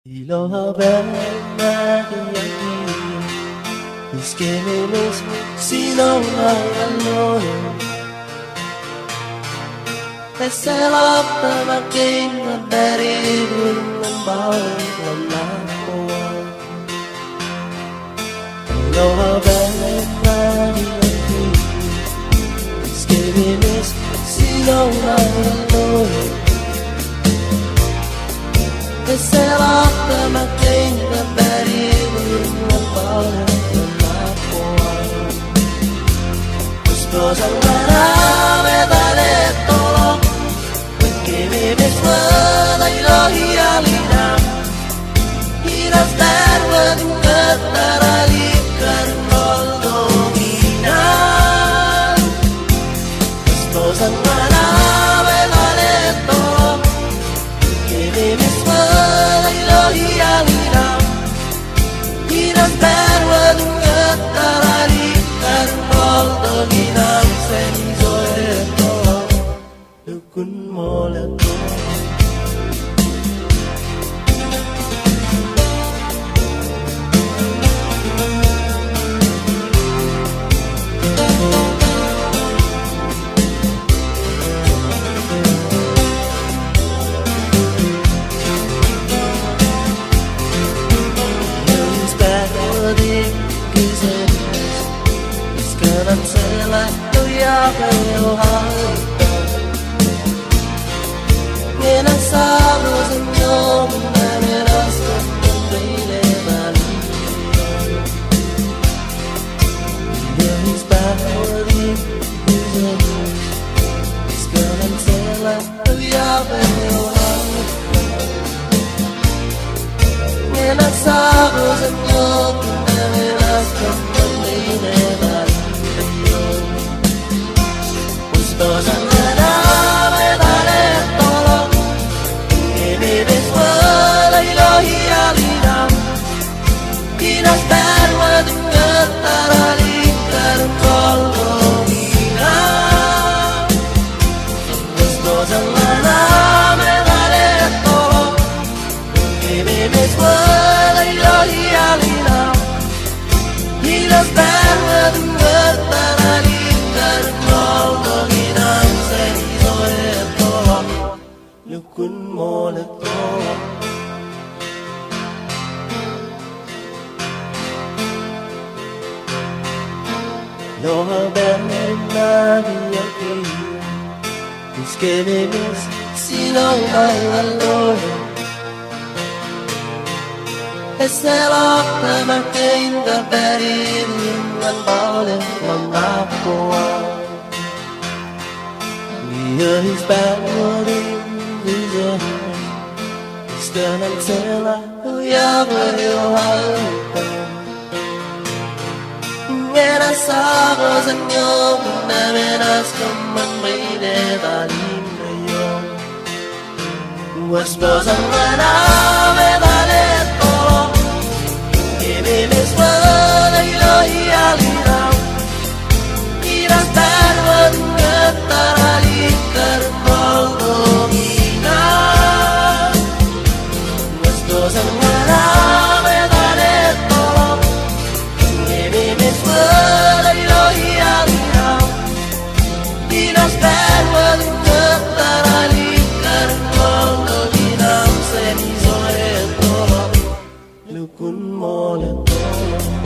Iloha bella Mis que menos si no alone Peselapta makin dari membawa aku Iloha bella Mis que menos si no alone Peselapta makin dari membawa Cosa grave dalle tolo Perché mi mesma ilahi alina Ira sterwa dingatara likar moldomina Cosa grave dalle tolo Perché mi mesma ilahi alina Ira sterwa dingatara likar moldomina Kun moleko He's back already He's gonna tell us to your Menasalo senyum meneraskan kembali balik Dia is back already Sekarang telah terlihat Menasalo senyum meneraskan kembali balik Ustosan Kun moleko Loha bella mia figlia Mis que memes si no hay valor Peselapta makin dari membawa mengakuwa Dia is back Sekarang telah yang berjuang Ngerasa senyum Menas kembali dalim rayong Waspasan mana medale tolong Ini mesma ilahi alinam Iras tarwan ketarali kermoldomina Waspasan mana medale tolong Ini mesma ilahi alinam Iras tarwan ketarali kermoldomina Seni sore tolong Lukun molek tolong